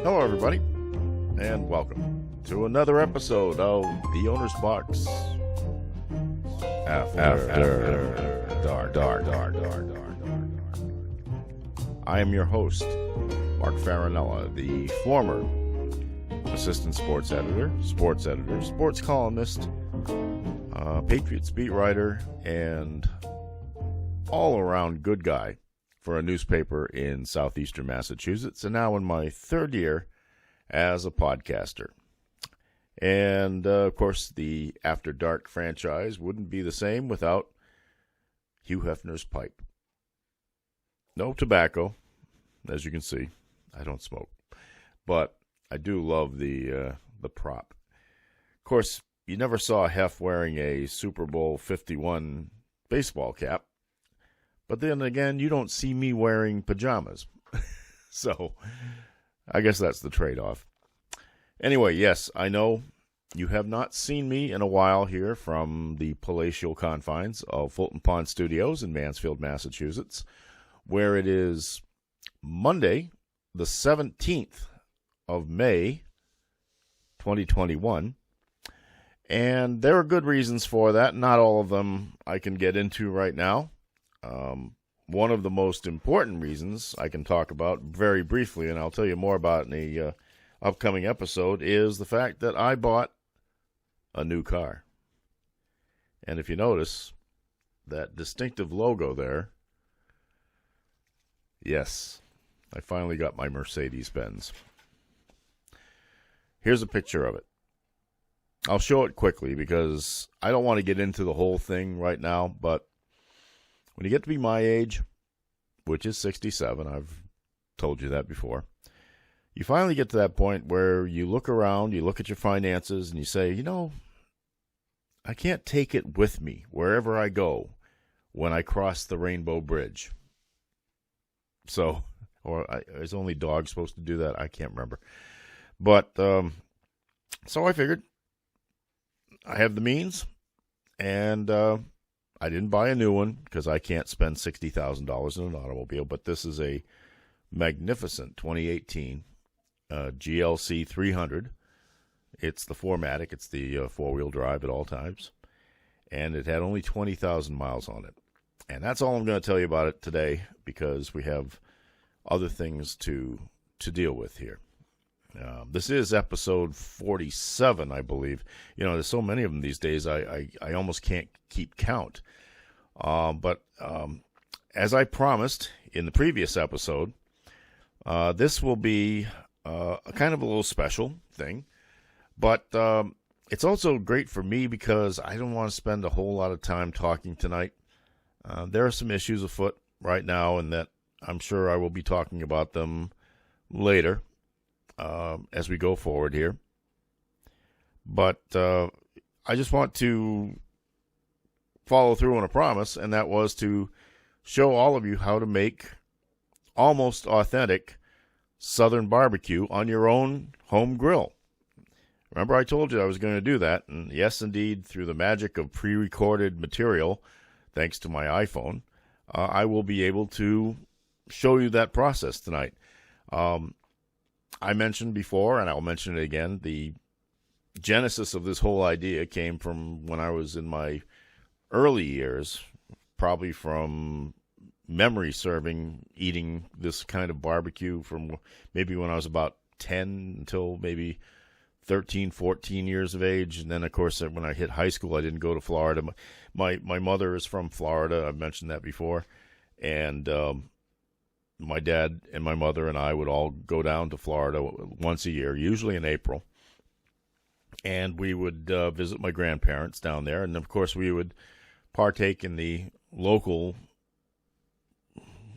Hello, everybody, and welcome to another episode of The Owner's Box After Dark. I am your host, Mark Farinella, the former assistant sports editor, sports columnist, Patriots beat writer, and all-around good guy for a newspaper in southeastern Massachusetts, and now in my third year as a podcaster. And, of course, the After Dark franchise wouldn't be the same without Hugh Hefner's pipe. No tobacco, as you can see. I don't smoke. But I do love the prop. Of course, you never saw Hef wearing a Super Bowl 51 baseball cap. But then again, you don't see me wearing pajamas. So, I guess that's the trade-off. Anyway, yes, I know you have not seen me in a while here from the palatial confines of Fulton Pond Studios in Mansfield, Massachusetts, where it is Monday, the 17th of May, 2021. And there are good reasons for that. Not all of them I can get into right now. One of the most important reasons I can talk about very briefly, and I'll tell you more about in the upcoming episode, is the fact that I bought a new car. And if you notice that distinctive logo there, yes, I finally got my Mercedes-Benz. Here's a picture of it. I'll show it quickly because I don't want to get into the whole thing right now, but when you get to be my age, which is 67, I've told you that before, you finally get to that point where you look around, you look at your finances, and you say, you know, I can't take it with me wherever I go when I cross the Rainbow Bridge. So, is only dogs supposed to do that? I can't remember. But, so I figured I have the means, and I didn't buy a new one because I can't spend $60,000 in an automobile, but this is a magnificent 2018 GLC 300. It's the 4MATIC. It's the four-wheel drive at all times, and it had only 20,000 miles on it. And that's all I'm going to tell you about it today because we have other things to deal with here. This is episode 47, I believe. You know, there's so many of them these days, I almost can't keep count. But as I promised in the previous episode, this will be a kind of a little special thing. But it's also great for me because I don't want to spend a whole lot of time talking tonight. There are some issues afoot right now, and that I'm sure I will be talking about them later. As we go forward here. But I just want to follow through on a promise, and that was to show all of you how to make almost authentic Southern barbecue on your own home grill. Remember I told you I was going to do that, and yes, indeed, through the magic of pre-recorded material, thanks to my iPhone, I will be able to show you that process tonight. I mentioned before, and I'll mention it again, the genesis of this whole idea came from when I was in my early years, probably from memory serving, eating this kind of barbecue from maybe when I was about 10 until maybe 13, 14 years of age. And then, of course, when I hit high school, I didn't go to Florida. My mother is from Florida. I've mentioned that before. And my dad and my mother and I would all go down to Florida once a year, usually in April. And we would visit my grandparents down there. And, of course, we would partake in the local,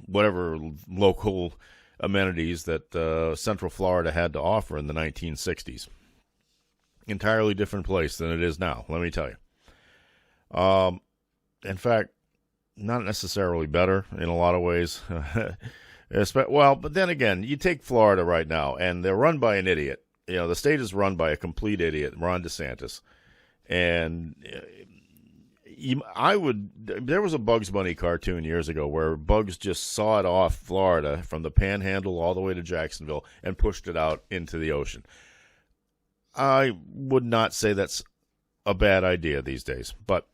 whatever local amenities that Central Florida had to offer in the 1960s. Entirely different place than it is now, let me tell you. In fact, not necessarily better in a lot of ways. Well, but then again, you take Florida right now, and they're run by an idiot. You know, the state is run by a complete idiot, Ron DeSantis. And There was a Bugs Bunny cartoon years ago where Bugs just sawed off Florida from the Panhandle all the way to Jacksonville and pushed it out into the ocean. I would not say that's a bad idea these days, but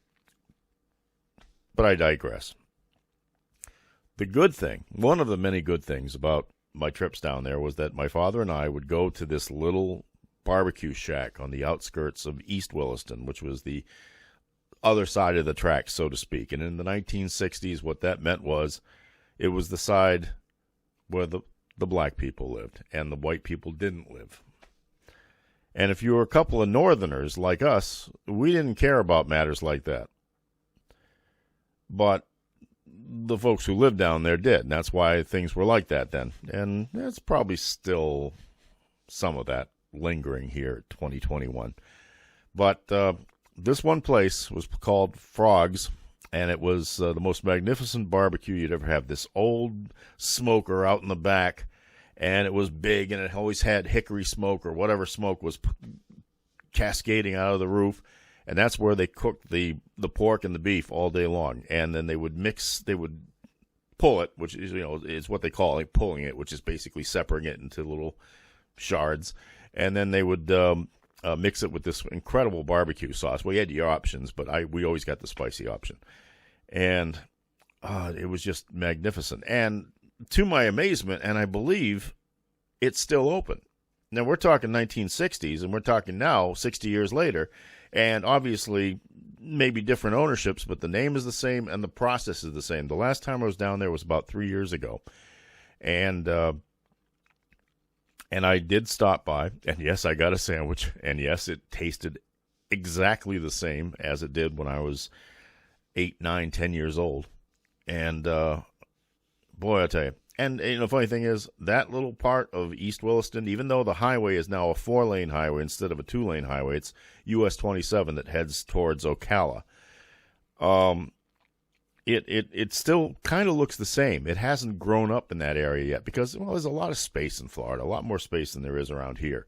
I digress. The good thing, one of the many good things about my trips down there was that my father and I would go to this little barbecue shack on the outskirts of East Williston, which was the other side of the tracks, so to speak. And in the 1960s, what that meant was it was the side where the black people lived and the white people didn't live. And if you were a couple of northerners like us, we didn't care about matters like that. But the folks who lived down there did, and that's why things were like that then. And there's probably still some of that lingering here, 2021. But this one place was called Frogs, and it was the most magnificent barbecue you'd ever have. This old smoker out in the back, and it was big, and it always had hickory smoke or whatever smoke was cascading out of the roof. And that's where they cooked the pork and the beef all day long. And then they would pull it, which is, is what they call it, pulling it, which is basically separating it into little shards. And then they would mix it with this incredible barbecue sauce. Well, you had your options, but we always got the spicy option. And it was just magnificent. And to my amazement, and I believe it's still open. Now, we're talking 1960s, and we're talking now, 60 years later. And obviously, maybe different ownerships, but the name is the same and the process is the same. The last time I was down there was about 3 years ago. And I did stop by, and yes, I got a sandwich, and yes, it tasted exactly the same as it did when I was 8, 9, 10 years old. And boy, I tell you. And the funny thing is, that little part of East Williston, even though the highway is now a 4-lane highway instead of a 2-lane highway, it's US 27 that heads towards Ocala. It still kind of looks the same. It hasn't grown up in that area yet because, well, there's a lot of space in Florida, a lot more space than there is around here.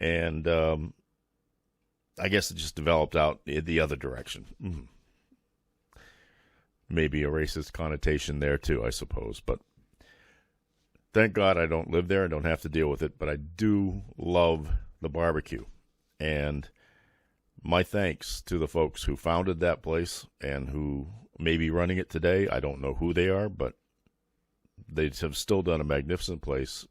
And I guess it just developed out the other direction. Mm-hmm. Maybe a racist connotation there too, I suppose, but thank God I don't live there. I don't have to deal with it, but I do love the barbecue. And my thanks to the folks who founded that place and who may be running it today. I don't know who they are, but they have still done a magnificent place.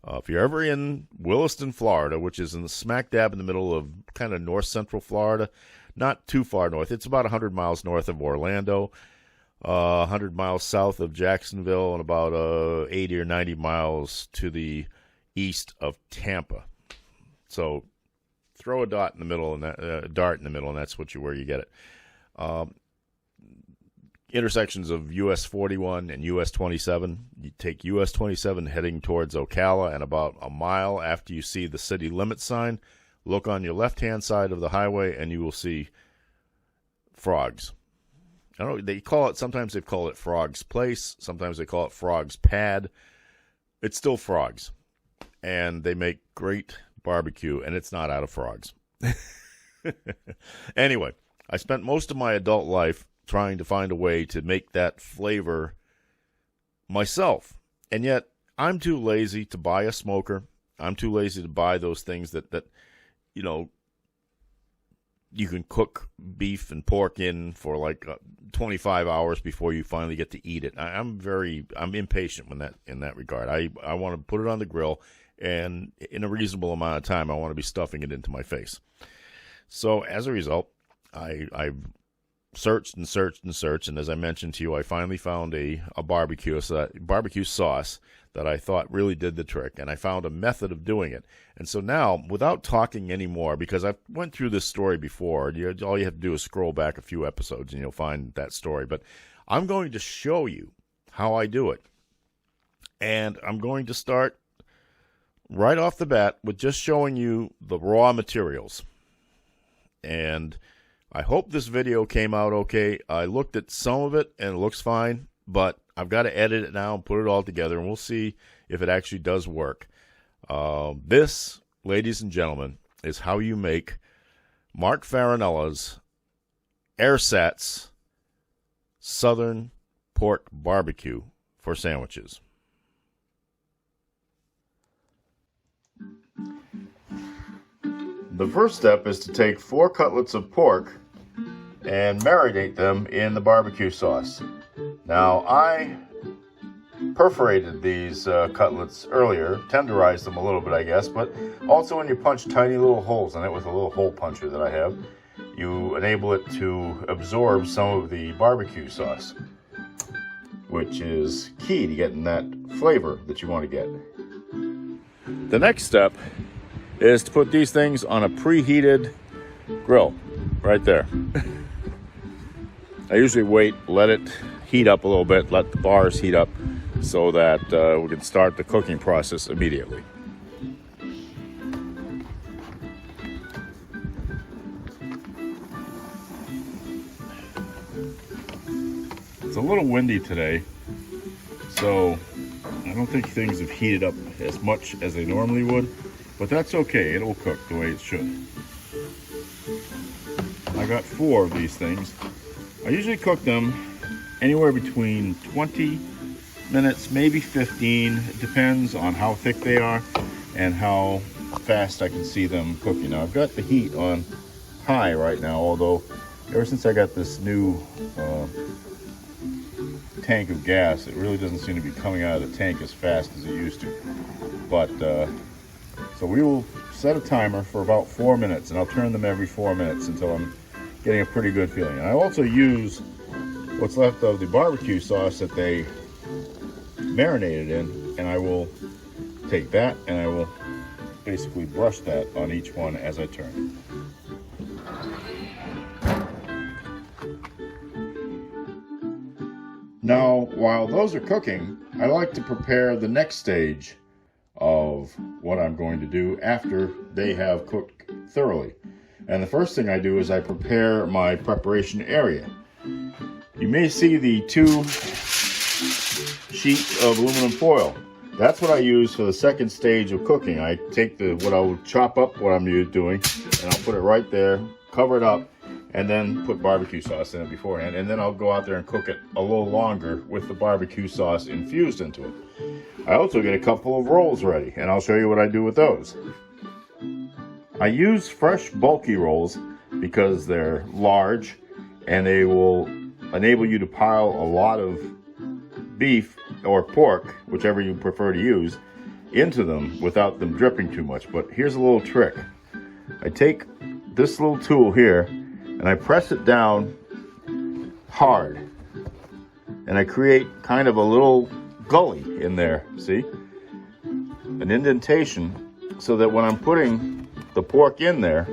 If you're ever in Williston, Florida, which is in the smack dab in the middle of kind of north-central Florida, not too far north. It's about 100 miles north of Orlando. 100 miles south of Jacksonville, and about 80 or 90 miles to the east of Tampa. So throw a dart in the middle, and that's where you get it. Intersections of US 41 and US 27. You take US 27 heading towards Ocala, and about a mile after you see the city limit sign, look on your left-hand side of the highway, and you will see Frogs. I don't know, sometimes they call it Frog's Place, sometimes they call it Frog's Pad. It's still Frogs. And they make great barbecue, and it's not out of frogs. Anyway, I spent most of my adult life trying to find a way to make that flavor myself. And yet, I'm too lazy to buy a smoker. I'm too lazy to buy those things that you can cook beef and pork in for like 25 hours before you finally get to eat it. I'm impatient in that regard. I want to put it on the grill, and in a reasonable amount of time, I want to be stuffing it into my face. So as a result, I've searched and searched and searched, and as I mentioned to you, I finally found a barbecue sauce that I thought really did the trick, and I found a method of doing it. And so now, without talking anymore, because I've went through this story before, all you have to do is scroll back a few episodes and you'll find that story. But I'm going to show you how I do it. And I'm going to start right off the bat with just showing you the raw materials. And I hope this video came out okay. I looked at some of it and it looks fine, but I've got to edit it now and put it all together, and we'll see if it actually does work. This, ladies and gentlemen, is how you make Mark Farinella's Airsat's Southern Pork Barbecue for sandwiches. The first step is to take 4 cutlets of pork and marinate them in the barbecue sauce. Now, I perforated these cutlets earlier, tenderized them a little bit, I guess, but also when you punch tiny little holes in it with a little hole puncher that I have, you enable it to absorb some of the barbecue sauce, which is key to getting that flavor that you want to get. The next step is to put these things on a preheated grill right there. I usually wait, let it heat up a little bit, let the bars heat up so that we can start the cooking process immediately. It's a little windy today, so I don't think things have heated up as much as they normally would, but that's okay, it'll cook the way it should. I got 4 of these things. I usually cook them anywhere between 20 minutes, maybe 15. It depends on how thick they are and how fast I can see them cooking. Now, I've got the heat on high right now, although ever since I got this new tank of gas, it really doesn't seem to be coming out of the tank as fast as it used to. But so we will set a timer for about 4 minutes, and I'll turn them every 4 minutes until I'm getting a pretty good feeling. And I also use what's left of the barbecue sauce that they marinated in, and I will take that and I will basically brush that on each one as I turn. Now, while those are cooking, I like to prepare the next stage of what I'm going to do after they have cooked thoroughly. And the first thing I do is I prepare my preparation area. You may see the 2 sheets of aluminum foil. That's what I use for the second stage of cooking. I take what I'll chop up what I'm doing, and I'll put it right there, cover it up, and then put barbecue sauce in it beforehand. And then I'll go out there and cook it a little longer with the barbecue sauce infused into it. I also get a couple of rolls ready, and I'll show you what I do with those. I use fresh, bulky rolls because they're large and they will enable you to pile a lot of beef or pork, whichever you prefer to use, into them without them dripping too much. But here's a little trick. I take this little tool here and I press it down hard, and I create kind of a little gully in there, see? An indentation, so that when I'm putting the pork in there,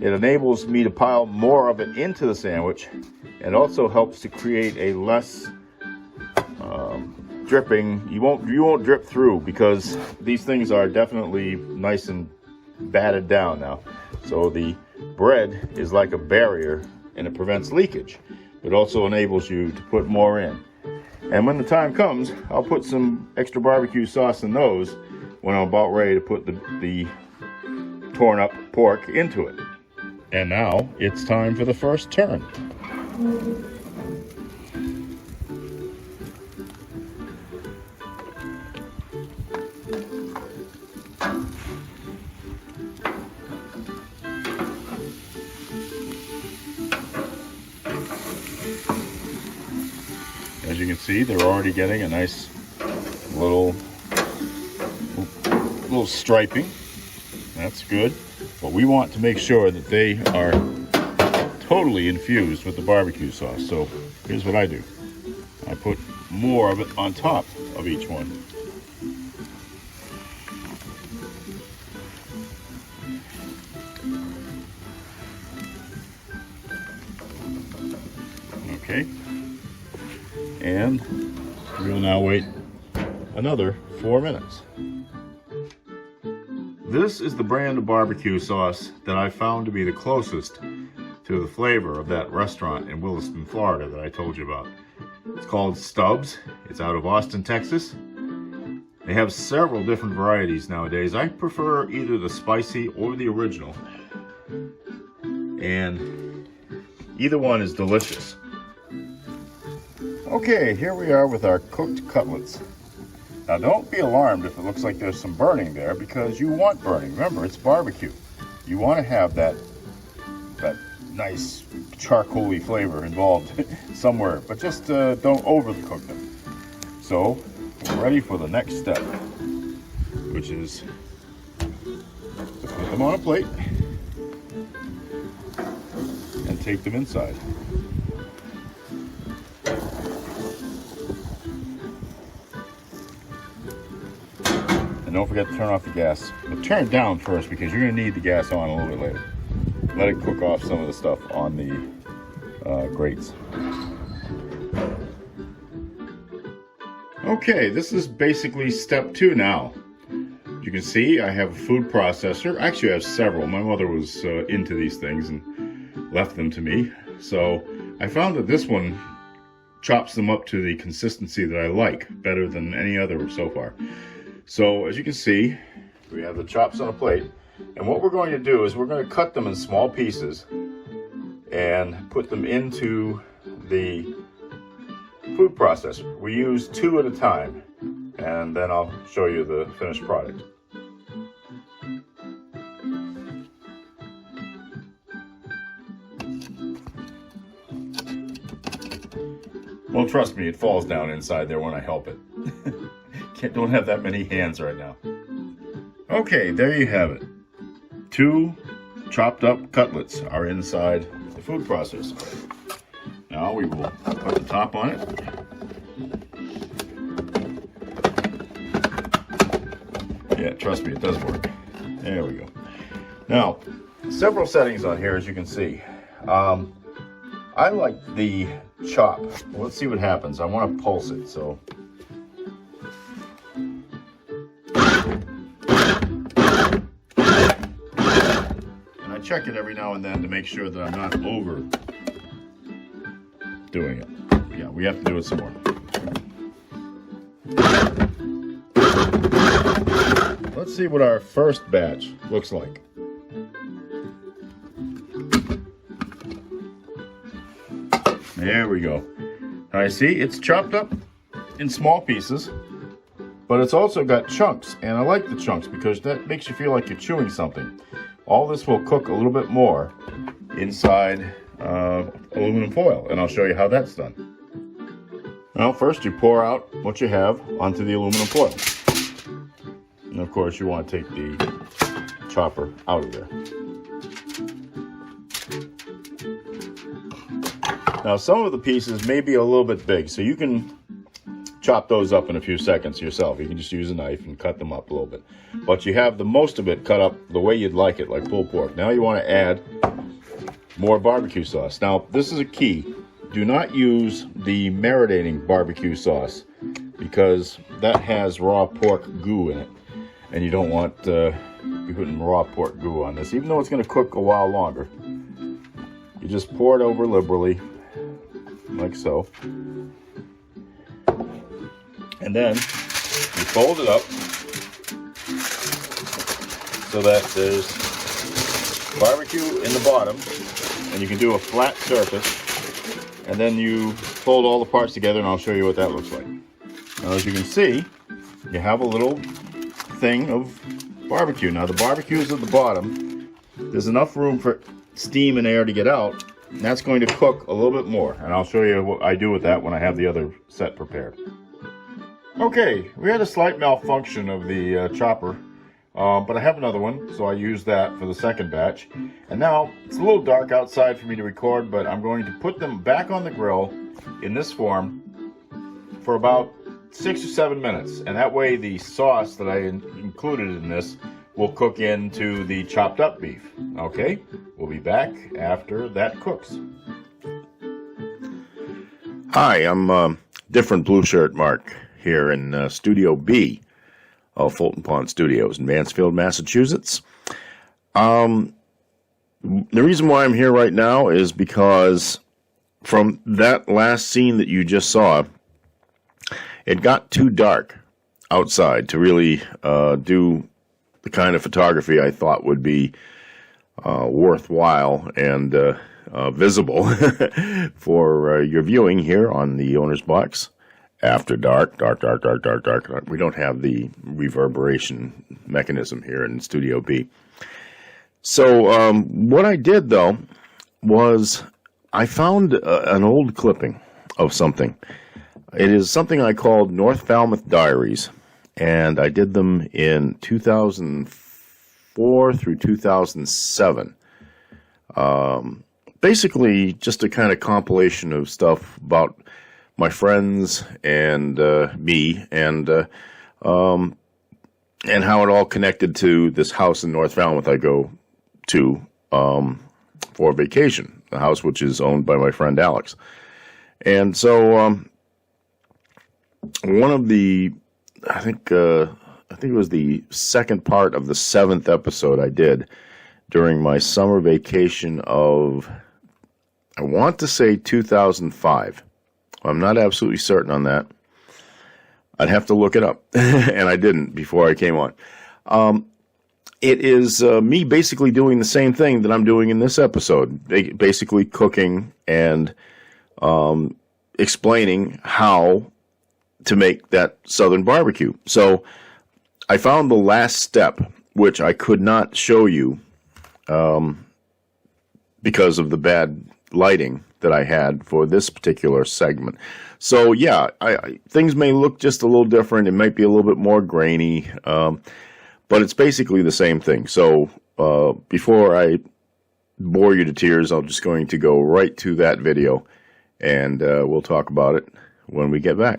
it enables me to pile more of it into the sandwich, and also helps to create a less dripping. You won't drip through, because these things are definitely nice and batted down now. So the bread is like a barrier, and it prevents leakage. It also enables you to put more in. And when the time comes, I'll put some extra barbecue sauce in those when I'm about ready to put the torn up pork into it. And now it's time for the first turn. As you can see, they're already getting a nice little striping. That's good. But we want to make sure that they are totally infused with the barbecue sauce. So here's what I do. I put more of it on top of each one. Okay. And we will now wait another 4 minutes. This is the brand of barbecue sauce that I found to be the closest to the flavor of that restaurant in Williston, Florida that I told you about. It's called Stubbs. It's out of Austin, Texas. They have several different varieties nowadays. I prefer either the spicy or the original. and either one is delicious. Okay, here we are with our cooked cutlets. Now don't be alarmed if it looks like there's some burning there, because you want burning. Remember, it's barbecue. You want to have that nice charcoaly flavor involved somewhere, but just don't overcook them. So we're ready for the next step, which is to put them on a plate and take them inside. And don't forget to turn off the gas. But turn it down first, because you're going to need the gas on a little bit later. Let it cook off some of the stuff on the grates. Okay, this is basically step 2 now. You can see I have a food processor. Actually, I have several. My mother was into these things and left them to me. So I found that this one chops them up to the consistency that I like, better than any other so far. So as you can see, we have the chops on a plate, and what we're going to do is we're going to cut them in small pieces and put them into the food processor. We use 2 at a time, and then I'll show you the finished product. Well, trust me, it falls down inside there when I help it. Don't have that many hands right now. Okay, there you have it. 2 chopped up cutlets are inside the food processor. Now we will put the top on it. Yeah, trust me, it does work. There we go. Now, several settings on here, as you can see. I like the chop. Well, let's see what happens. I want to pulse it, so. Check it every now and then to make sure that I'm not over doing it. Yeah, we have to do it some more. Let's see what our first batch looks like. There we go. I see it's chopped up in small pieces, but it's also got chunks, and I like the chunks because that makes you feel like you're chewing something. All this will cook a little bit more inside aluminum foil, and I'll show you how that's done. Well, first you pour out what you have onto the aluminum foil. And of course you want to take the chopper out of there. Now some of the pieces may be a little bit big, so you can chop those up in a few seconds yourself. You can just use a knife and cut them up a little bit. But you have the most of it cut up the way you'd like it, like pulled pork. Now you want to add more barbecue sauce. Now this is a key. Do not use the marinating barbecue sauce, because that has raw pork goo in it. And you don't want to be putting raw pork goo on this, even though it's going to cook a while longer. You just pour it over liberally, like so. And then you fold it up so that there's barbecue in the bottom, and you can do a flat surface. And then you fold all the parts together, and I'll show you what that looks like. Now, as you can see, you have a little thing of barbecue. Now, the barbecue is at the bottom. There's enough room for steam and air to get out, and that's going to cook a little bit more. And I'll show you what I do with that when I have the other set prepared. Okay, we had a slight malfunction of the chopper, but I have another one, so I use that for the second batch. And now, it's a little dark outside for me to record, but I'm going to put them back on the grill in this form for about 6 or 7 minutes. And that way the sauce that I included in this will cook into the chopped up beef. Okay, we'll be back after that cooks. Hi, I'm different blue shirt Mark here in Studio B of Fulton Pond Studios in Mansfield, Massachusetts. The reason why I'm here right now is because from that last scene that you just saw, it got too dark outside to really do the kind of photography I thought would be worthwhile and visible for your viewing here on the Owner's Box after dark. We don't have the reverberation mechanism here in Studio B. So what I did, though, was I found an old clipping of something. It is something I called North Falmouth Diaries, and I did them in 2004 through 2007. Basically, just a kind of compilation of stuff about my friends and me, and how it all connected to this house in North Falmouth I go to for vacation. The house which is owned by my friend Alex. And so one of the, I think it was the second part of the 7th episode I did during my summer vacation of, I want to say 2005. I'm not absolutely certain on that. I'd have to look it up, and I didn't before I came on. It is me basically doing the same thing that I'm doing in this episode, basically cooking and explaining how to make that Southern barbecue. So I found the last step, which I could not show you because of the bad lighting that I had for this particular segment. So yeah, things may look just a little different. It might be a little bit more grainy, but it's basically the same thing. So before I bore you to tears, I'm just going to go right to that video, and we'll talk about it when we get back.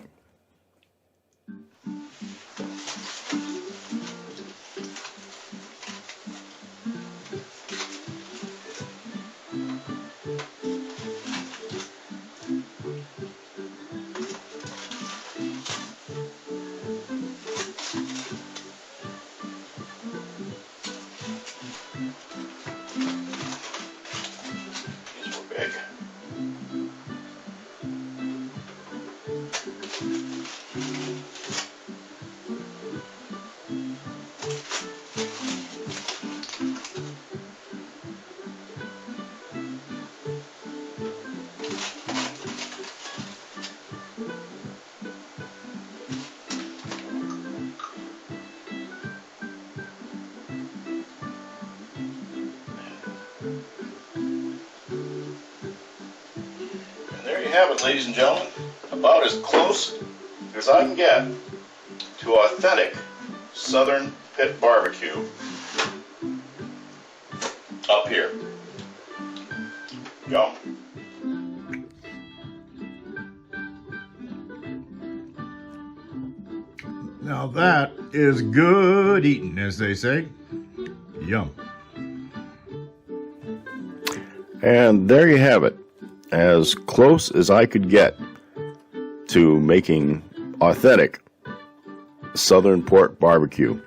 Have it, ladies and gentlemen, about as close as I can get to authentic Southern pit barbecue up here. Yum. Now that is good eating, as they say. Yum. And there you have it. As close as I could get to making authentic Southern pork barbecue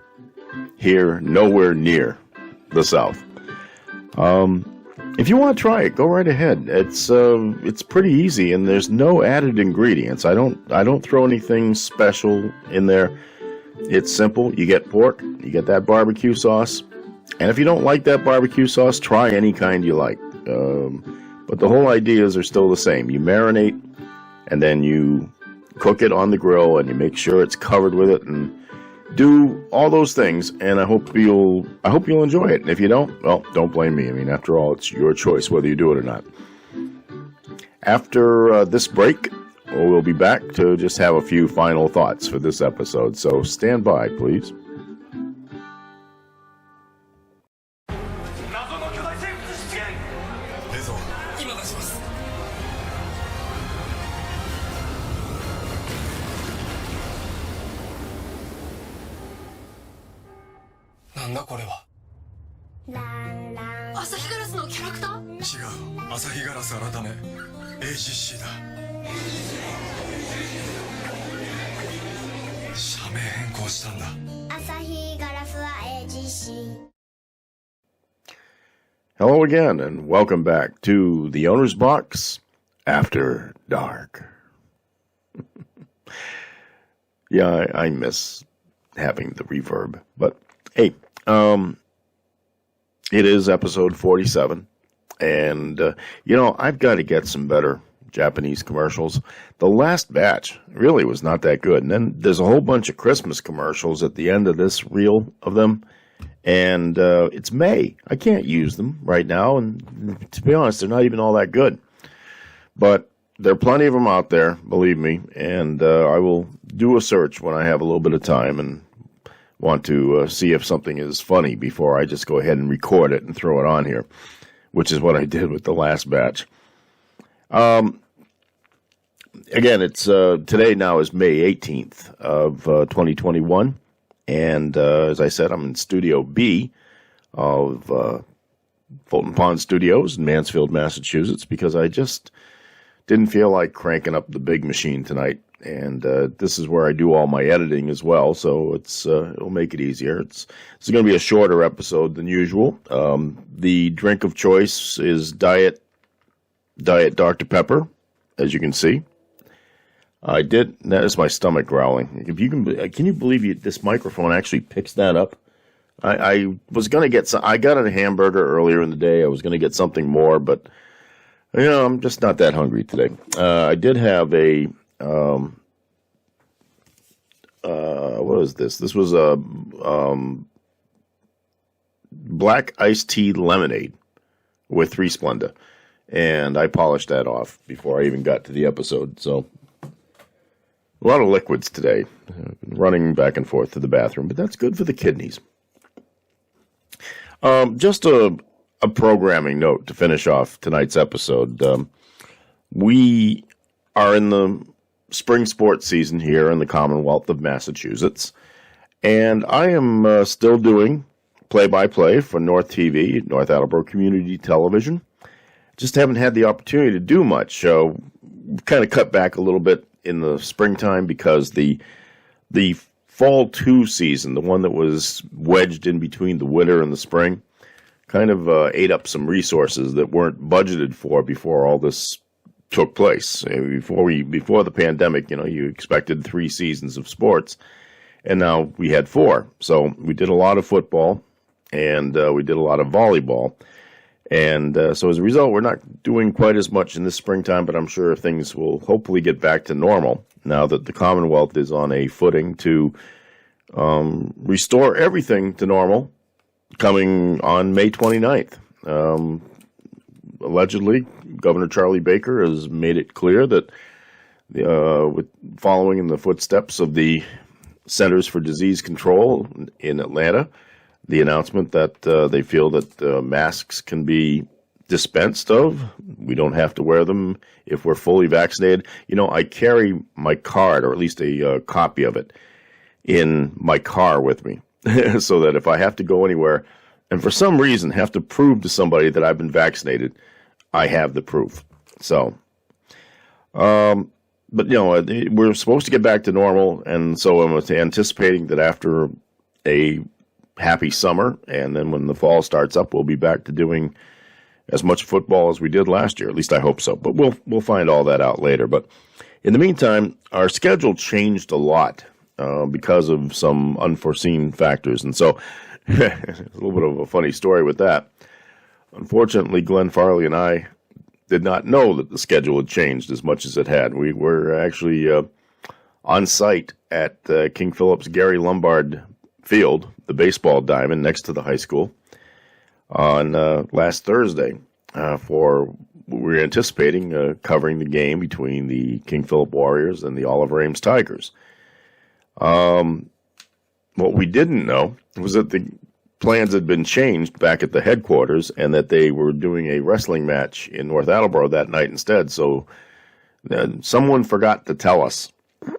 here, nowhere near the South. If you want to try it, go right ahead. It's pretty easy, and there's no added ingredients. I don't throw anything special in there. It's simple. You get pork, you get that barbecue sauce, and if you don't like that barbecue sauce, try any kind you like. But the whole ideas are still the same. You marinate, and then you cook it on the grill, and you make sure it's covered with it, and do all those things. And I hope you'll enjoy it. And if you don't, well, don't blame me. I mean, after all, it's your choice whether you do it or not. After this break, we'll be back to just have a few final thoughts for this episode. So stand by, please. Hello again, and welcome back to the Owner's Box After Dark. Yeah, I miss having the reverb, but hey, It is episode 47. And, I've got to get some better Japanese commercials. The last batch really was not that good. And then there's a whole bunch of Christmas commercials at the end of this reel of them. And it's May. I can't use them right now. And to be honest, they're not even all that good. But there are plenty of them out there, believe me. And I will do a search when I have a little bit of time and want to see if something is funny before I just go ahead and record it and throw it on here, which is what I did with the last batch. Again, it's today now is May 18th of 2021. And as I said, I'm in Studio B of Fulton Pond Studios in Mansfield, Massachusetts, because I just didn't feel like cranking up the big machine tonight. And this is where I do all my editing as well, so it'll make it easier. It's going to be a shorter episode than usual. The drink of choice is Diet Dr. Pepper, as you can see. That is my stomach growling. If you can you believe this microphone actually picks that up? I was going to get I got a hamburger earlier in the day. I was going to get something more, but I'm just not that hungry today. I did have a what was this? This was a black iced tea lemonade with 3 Splenda, and I polished that off before I even got to the episode. So a lot of liquids today, running back and forth to the bathroom, but that's good for the kidneys. Just a programming note to finish off tonight's episode. We are in the spring sports season here in the Commonwealth of Massachusetts, and I am still doing play-by-play for North TV, North Attleboro Community Television. Just haven't had the opportunity to do much. Kind of cut back a little bit in the springtime because the fall 2 season, the one that was wedged in between the winter and the spring, kind of ate up some resources that weren't budgeted for before all this took place. Before the pandemic, you expected 3 seasons of sports, and now we had 4. So we did a lot of football, and we did a lot of volleyball. And so as a result, we're not doing quite as much in this springtime, but I'm sure things will hopefully get back to normal now that the Commonwealth is on a footing to restore everything to normal coming on May 29th. Allegedly, Governor Charlie Baker has made it clear that with following in the footsteps of the Centers for Disease Control in Atlanta, the announcement that they feel that masks can be dispensed of. We don't have to wear them if we're fully vaccinated. I carry my card, or at least a copy of it, in my car with me, so that if I have to go anywhere and for some reason have to prove to somebody that I've been vaccinated, I have the proof. So, but we're supposed to get back to normal, and so I'm anticipating that after a happy summer, and then when the fall starts up, we'll be back to doing as much football as we did last year. At least I hope so. But we'll find all that out later. But in the meantime, our schedule changed a lot because of some unforeseen factors, and so it's a little bit of a funny story with that. Unfortunately, Glenn Farley and I did not know that the schedule had changed as much as it had. We were actually on site at King Philip's Gary Lombard Field, the baseball diamond next to the high school, on last Thursday we were anticipating covering the game between the King Philip Warriors and the Oliver Ames Tigers. What we didn't know was that the plans had been changed back at the headquarters and that they were doing a wrestling match in North Attleboro that night instead. So someone forgot to tell us.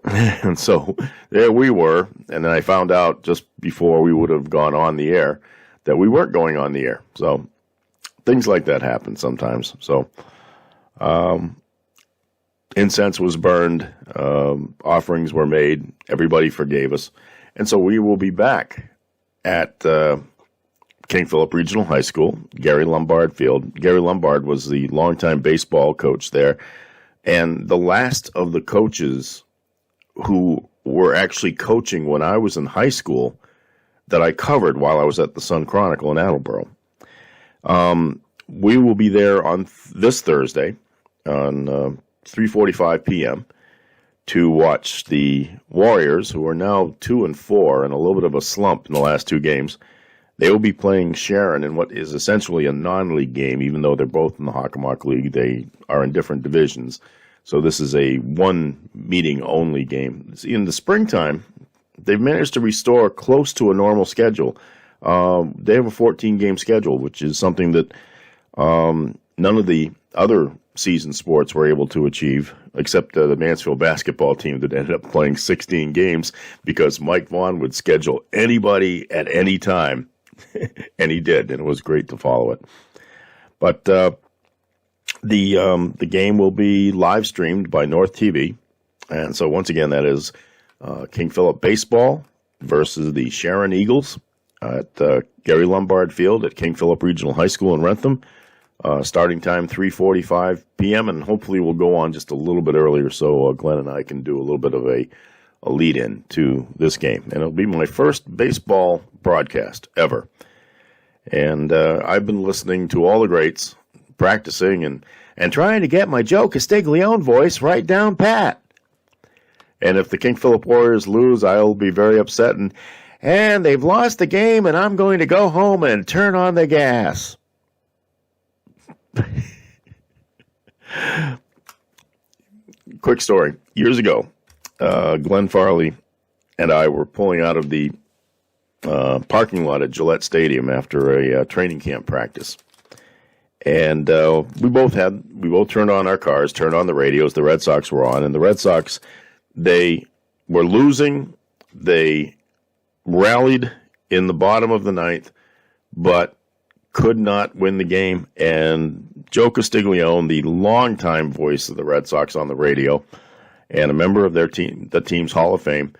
And so there we were, and then I found out just before we would have gone on the air that we weren't going on the air. So things like that happen sometimes. So incense was burned, offerings were made, everybody forgave us. And so we will be back at King Philip Regional High School, Gary Lombard Field. Gary Lombard was the longtime baseball coach there, and the last of the coaches who were actually coaching when I was in high school that I covered while I was at the Sun Chronicle in Attleboro. We will be there on this Thursday on 3:45 p.m. to watch the Warriors, who are now 2-4 and a little bit of a slump in the last two games. They will be playing Sharon in what is essentially a non-league game, even though they're both in the Hockomock League. They are in different divisions. So this is a one-meeting-only game. In the springtime, they've managed to restore close to a normal schedule. They have a 14-game schedule, which is something that none of the other season sports were able to achieve, except the Mansfield basketball team that ended up playing 16 games because Mike Vaughn would schedule anybody at any time, and he did, and it was great to follow it. But the game will be live streamed by North TV, and so once again, that is King Philip Baseball versus the Sharon Eagles at Gary Lombard Field at King Philip Regional High School in Rentham. Starting time 3:45 p.m. and hopefully we'll go on just a little bit earlier so Glenn and I can do a little bit of a lead-in to this game. And it'll be my first baseball broadcast ever. And I've been listening to all the greats, practicing and trying to get my Joe Castiglione voice right down pat. And if the King Philip Warriors lose, I'll be very upset. And they've lost the game, and I'm going to go home and turn on the gas. Quick story. Years ago, Glenn Farley and I were pulling out of the parking lot at Gillette Stadium after a training camp practice. And we both turned on our cars, turned on the radios. The Red Sox were on, and the Red Sox, they were losing. They rallied in the bottom of the ninth, but could not win the game. And Joe Castiglione, the longtime voice of the Red Sox on the radio and a member of their team, the team's Hall of Fame,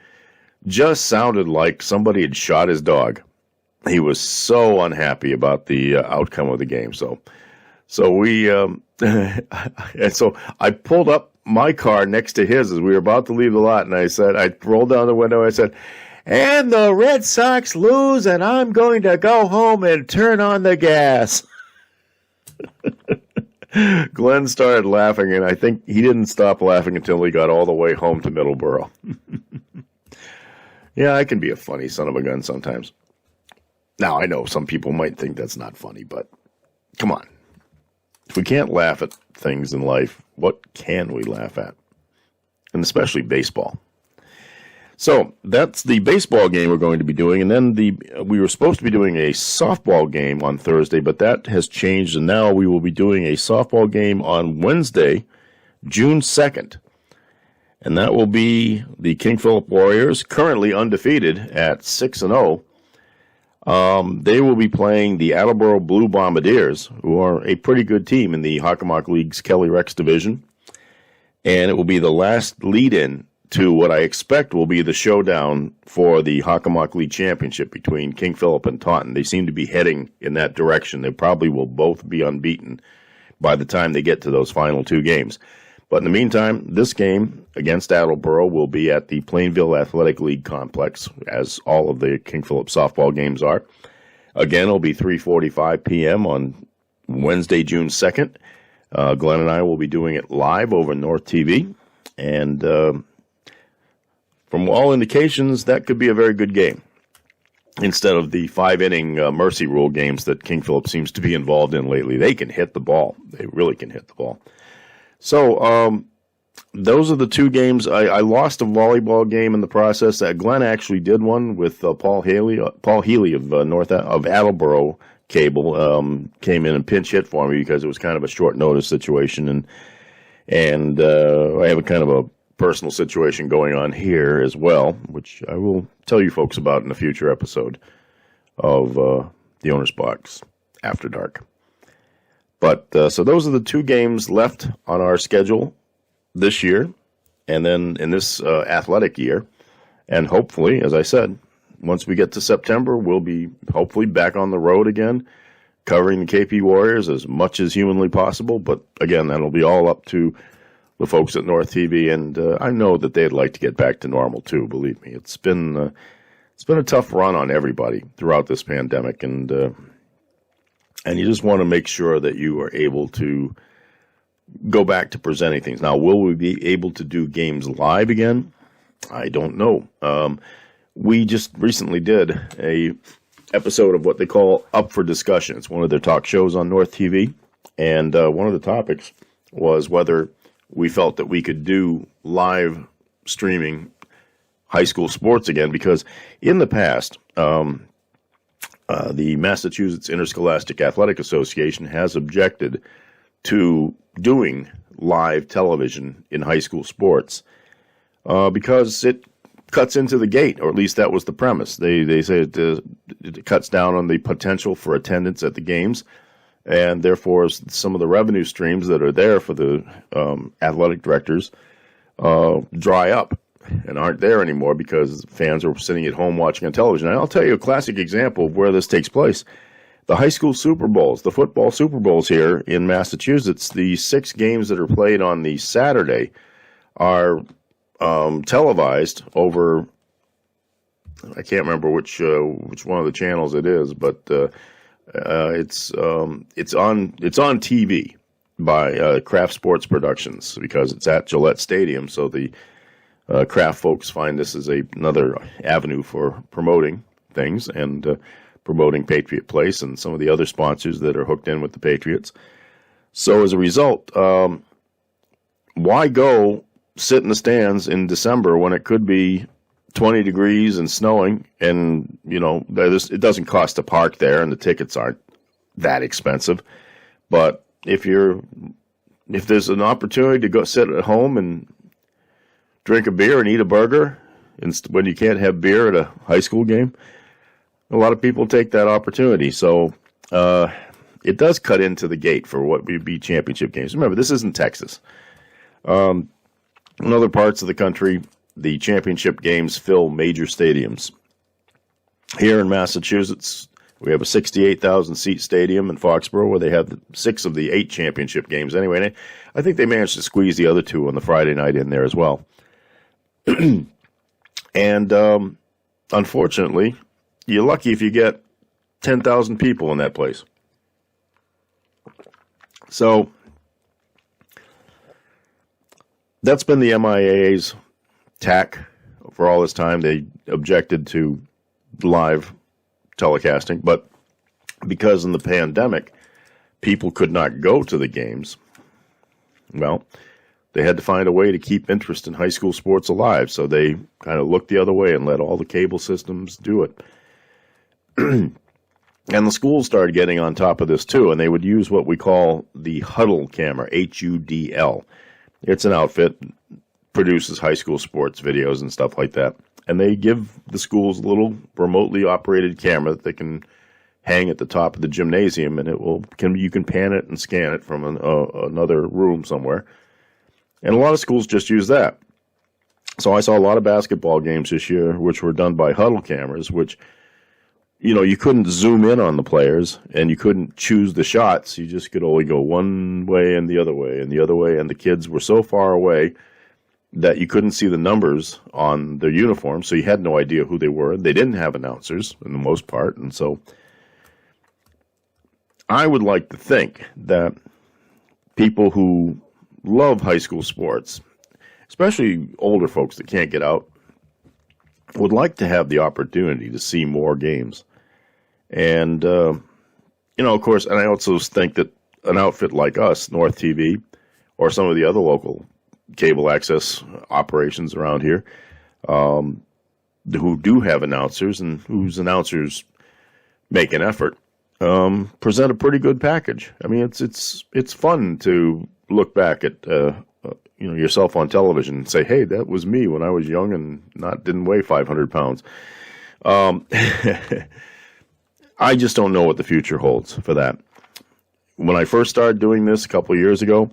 just sounded like somebody had shot his dog. He was so unhappy about the outcome of the game. So we and so I pulled up my car next to his as we were about to leave the lot, and I rolled down the window. I said, "And the Red Sox lose, and I'm going to go home and turn on the gas." Glenn started laughing, and I think he didn't stop laughing until he got all the way home to Middleborough. Yeah, I can be a funny son of a gun sometimes. Now, I know some people might think that's not funny, but come on. If we can't laugh at things in life, what can we laugh at? And especially baseball. So that's the baseball game we're going to be doing, and then we were supposed to be doing a softball game on Thursday, but that has changed, and now we will be doing a softball game on Wednesday, June 2nd, and that will be the King Philip Warriors, currently undefeated at 6-0. They will be playing the Attleboro Blue Bombardiers, who are a pretty good team in the Hockomock League's Kelly Rex division, and it will be the last lead-in to what I expect will be the showdown for the Hockomock League Championship between King Philip and Taunton. They seem to be heading in that direction. They probably will both be unbeaten by the time they get to those final two games. But in the meantime, this game against Attleboro will be at the Plainville Athletic League complex, as all of the King Philip softball games are. Again, it'll be 3:45 p.m. on Wednesday, June 2nd. Glenn and I will be doing it live over North TV, and from all indications, that could be a very good game instead of the 5-inning mercy rule games that King Philip seems to be involved in lately. They can hit the ball. They really can hit the ball. So those are the two games. I lost a volleyball game in the process. Glenn actually did one with Paul Healy of Attleboro Cable. Came in and pinch hit for me because it was kind of a short notice situation, and I have a kind of a personal situation going on here as well, which I will tell you folks about in a future episode of the Owner's Box After Dark. But so those are the two games left on our schedule this year, and then in this athletic year. And hopefully, as I said, once we get to September, we'll be hopefully back on the road again, covering the KP Warriors as much as humanly possible. But again, that'll be all up to the folks at North TV, and I know that they'd like to get back to normal too. Believe me, it's been a tough run on everybody throughout this pandemic, and and you just want to make sure that you are able to go back to presenting things. Now, will we be able to do games live again? I don't know. We just recently did a episode of what they call Up for Discussion. It's one of their talk shows on North TV, and one of the topics was whether we felt that we could do live streaming high school sports again, because in the past, the Massachusetts Interscholastic Athletic Association has objected to doing live television in high school sports because it cuts into the gate, or at least that was the premise. They say it cuts down on the potential for attendance at the games, and therefore some of the revenue streams that are there for the athletic directors dry up and aren't there anymore because fans are sitting at home watching on television. And I'll tell you a classic example of where this takes place. The high school Super Bowls, the football Super Bowls here in Massachusetts, the 6 games that are played on the Saturday are televised over, I can't remember which one of the channels it is, but it's on TV by Kraft Sports Productions because it's at Gillette Stadium. So the Kraft folks find this is another avenue for promoting things and promoting Patriot Place and some of the other sponsors that are hooked in with the Patriots. So as a result, why go sit in the stands in December when it could be 20 degrees and snowing, and it doesn't cost to park there and the tickets aren't that expensive. But if there's an opportunity to go sit at home and drink a beer and eat a burger when you can't have beer at a high school game, a lot of people take that opportunity. So it does cut into the gate for what would be championship games. Remember, this isn't Texas. In other parts of the country, the championship games fill major stadiums. Here in Massachusetts, we have a 68,000-seat stadium in Foxborough where they have 6 of the 8 championship games anyway. And I think they managed to squeeze the other 2 on the Friday night in there as well. And unfortunately, you're lucky if you get 10,000 people in that place. So that's been the MIAA's tack for all this time. They objected to live telecasting, but because in the pandemic, people could not go to the games, well, they had to find a way to keep interest in high school sports alive, so they kind of looked the other way and let all the cable systems do it. And the schools started getting on top of this too, and they would use what we call the Huddle camera, HUDL. It's an outfit, produces high school sports videos and stuff like that. And they give the schools a little remotely operated camera that they can hang at the top of the gymnasium, and you can pan it and scan it from another room somewhere. And a lot of schools just use that. So I saw a lot of basketball games this year, which were done by Huddle cameras, which, you couldn't zoom in on the players, and you couldn't choose the shots. You just could only go one way and the other way and the other way, and the kids were so far away that you couldn't see the numbers on their uniforms, so you had no idea who they were. They didn't have announcers, in the most part, and so I would like to think that people who love high school sports, especially older folks that can't get out, would like to have the opportunity to see more games. And, of course, and I also think that an outfit like us, North TV, or some of the other local cable access operations around here, who do have announcers and whose announcers make an effort, present a pretty good package. I mean, it's fun to look back at yourself on television and say, hey, that was me when I was young and didn't weigh 500 pounds. I just don't know what the future holds for that. When I first started doing this a couple of years ago,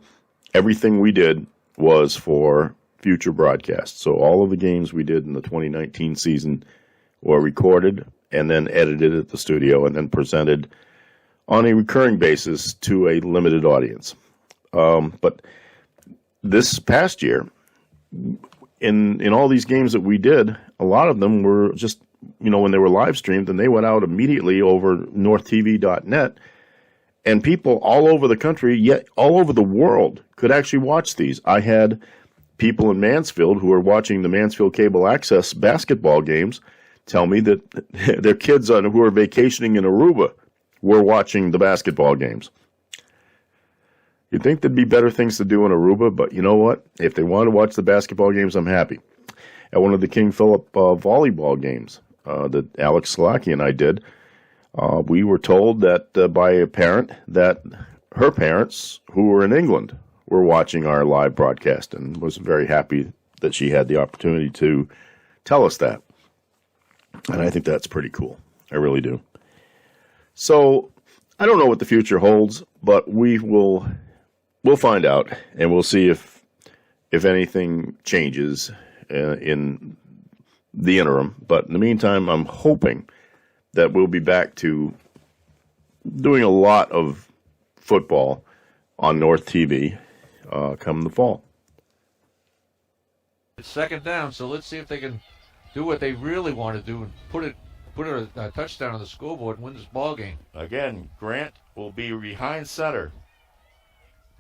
everything we did was for future broadcasts. So all of the games we did in the 2019 season were recorded and then edited at the studio and then presented on a recurring basis to a limited audience. But this past year, in all these games that we did, a lot of them were just, when they were live streamed, and they went out immediately over northtv.net, And people all over the country, yet all over the world, could actually watch these. I had people in Mansfield who are watching the Mansfield Cable Access basketball games tell me that their kids who are vacationing in Aruba were watching the basketball games. You'd think there'd be better things to do in Aruba, but you know what? If they want to watch the basketball games, I'm happy. At one of the King Philip volleyball games that Alex Salaki and I did, we were told that by a parent that her parents, who were in England, were watching our live broadcast, and was very happy that she had the opportunity to tell us that. And I think that's pretty cool. I really do. So I don't know what the future holds, but we'll find out, and we'll see if anything changes in the interim. But in the meantime, I'm hoping that we'll be back to doing a lot of football on North TV come the fall. It's second down, so let's see if they can do what they really want to do and put a touchdown on the scoreboard and win this ball game. Again, Grant will be behind center.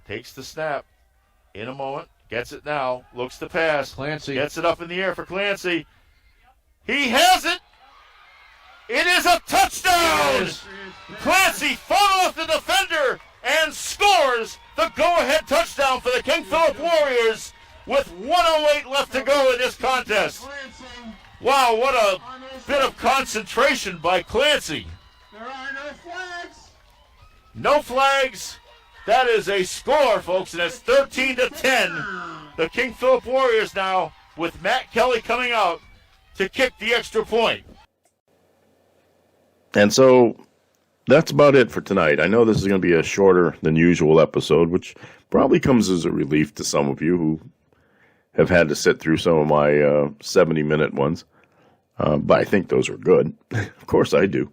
Takes the snap in a moment. Gets it now. Looks to pass. Clancy gets it up in the air for Clancy. He has it. It is a touchdown. Clancy fought off the defender and scores the go-ahead touchdown for the King Philip Warriors with 1:08 left to go in this contest. Wow, what a bit of concentration by Clancy. There are no flags. No flags. That is a score, folks, and it's 13-10. The King Philip Warriors now with Matt Kelly coming out to kick the extra point. And so that's about it for tonight. I know this is going to be a shorter than usual episode, which probably comes as a relief to some of you who have had to sit through some of my 70-minute ones. But I think those are good. Of course I do.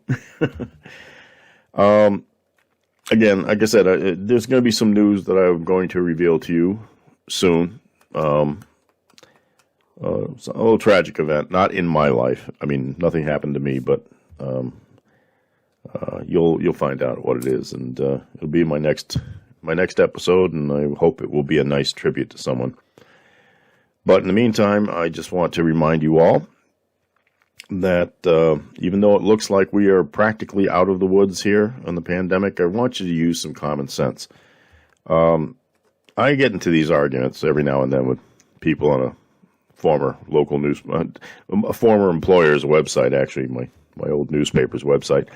Again, like I said, there's going to be some news that I'm going to reveal to you soon. It's a little tragic event, not in my life. I mean, nothing happened to me, but you'll find out what it is, and it'll be my next episode, and I hope it will be a nice tribute to someone. But in the meantime, I just want to remind you all that even though it looks like we are practically out of the woods here on the pandemic, I want you to use some common sense. I get into these arguments every now and then with people on a former local news, a former employer's website, actually, my old newspaper's website.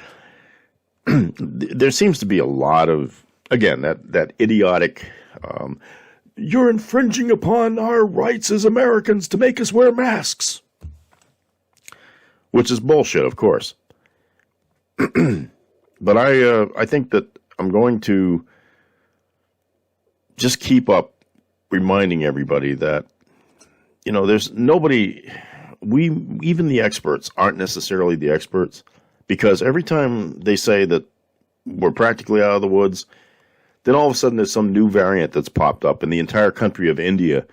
There seems to be a lot of, again, that idiotic, you're infringing upon our rights as Americans to make us wear masks. Which is bullshit, of course. But I think that I'm going to just keep up reminding everybody that, there's nobody, even the experts aren't necessarily the experts, because every time they say that we're practically out of the woods, then all of a sudden there's some new variant that's popped up, and the entire country of India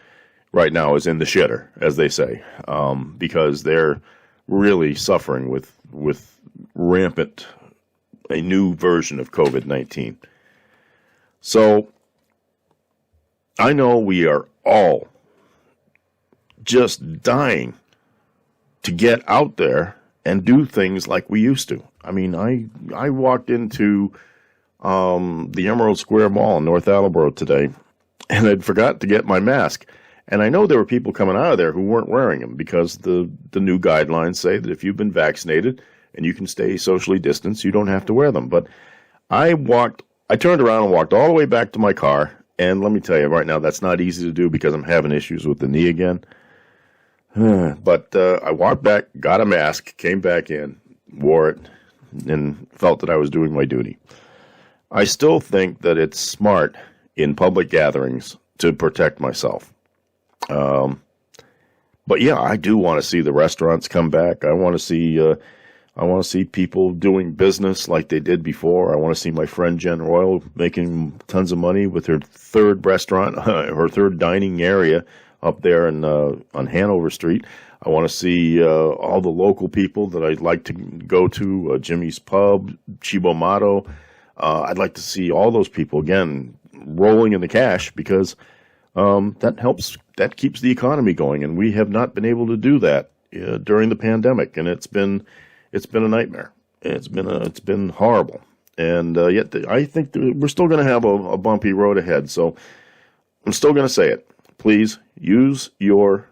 right now is in the shitter, as they say, because they're really suffering with rampant, a new version of COVID-19. So I know we are all just dying to get out there and do things like we used to. I mean, I walked into the Emerald Square Mall in North Attleboro today, and I'd forgot to get my mask. And I know there were people coming out of there who weren't wearing them because the new guidelines say that if you've been vaccinated and you can stay socially distanced, you don't have to wear them. But I turned around and walked all the way back to my car. And let me tell you right now, that's not easy to do because I'm having issues with the knee again. But I walked back, got a mask, came back in, wore it, and felt that I was doing my duty. I still think that it's smart in public gatherings to protect myself. But yeah, I do want to see the restaurants come back. I want to see people doing business like they did before. I want to see my friend Jen Royal making tons of money with her third restaurant, her third dining area up there on Hanover Street. I want to see all the local people that I'd like to go to, Jimmy's Pub, Cibo Matto, I'd like to see all those people, again, rolling in the cash because that keeps the economy going. And we have not been able to do that during the pandemic. And it's been a nightmare. It's been horrible. And yet I think we're still going to have a bumpy road ahead. So I'm still going to say it. Please use your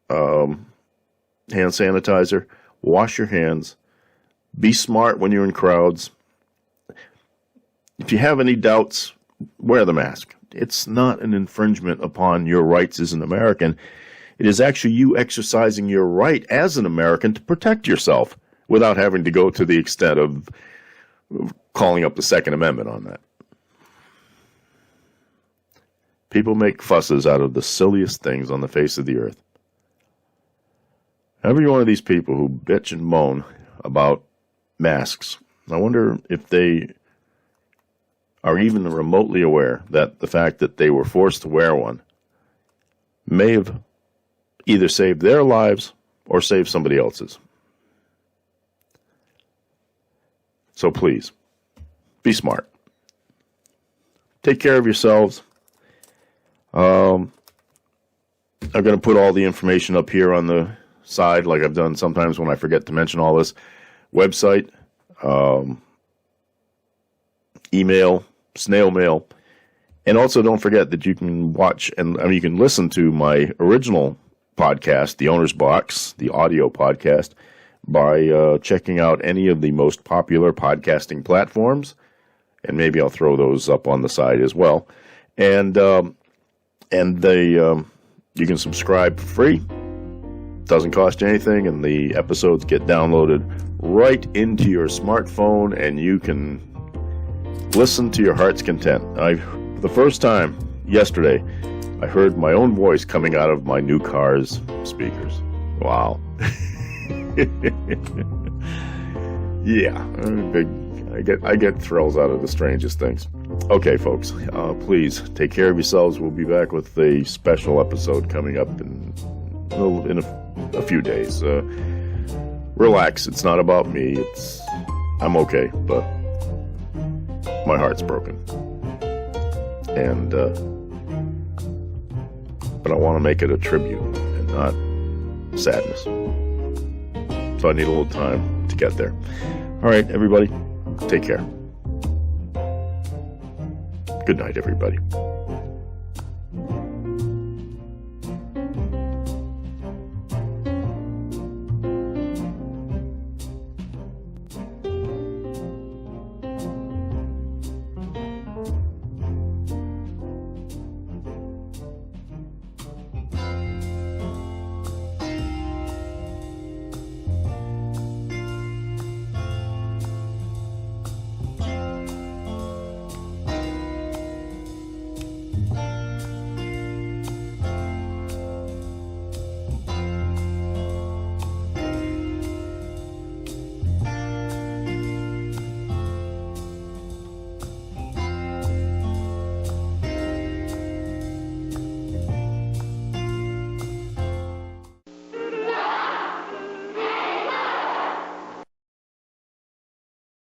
hand sanitizer. Wash your hands. Be smart when you're in crowds. If you have any doubts, wear the mask. It's not an infringement upon your rights as an American. It is actually you exercising your right as an American to protect yourself without having to go to the extent of calling up the Second Amendment on that. People make fusses out of the silliest things on the face of the earth. Every one of these people who bitch and moan about masks, I wonder if they are even remotely aware that the fact that they were forced to wear one may have either saved their lives or saved somebody else's. So please, be smart. Take care of yourselves. I'm going to put all the information up here on the side like I've done sometimes when I forget to mention all this. Website, email, snail mail, and also don't forget that you can watch and you can listen to my original podcast, The Owner's Box, the audio podcast, by checking out any of the most popular podcasting platforms, and maybe I'll throw those up on the side as well. And you can subscribe for free. Doesn't cost you anything, and the episodes get downloaded right into your smartphone, and you can listen to your heart's content. The first time yesterday, I heard my own voice coming out of my new car's speakers. Wow. Yeah, I get thrills out of the strangest things. Okay, folks, please take care of yourselves. We'll be back with a special episode coming up in a few days. Relax. It's not about me. I'm okay, but my heart's broken. And but I want to make it a tribute and not sadness. So I need a little time to get there. All right, everybody, take care. Good night, everybody.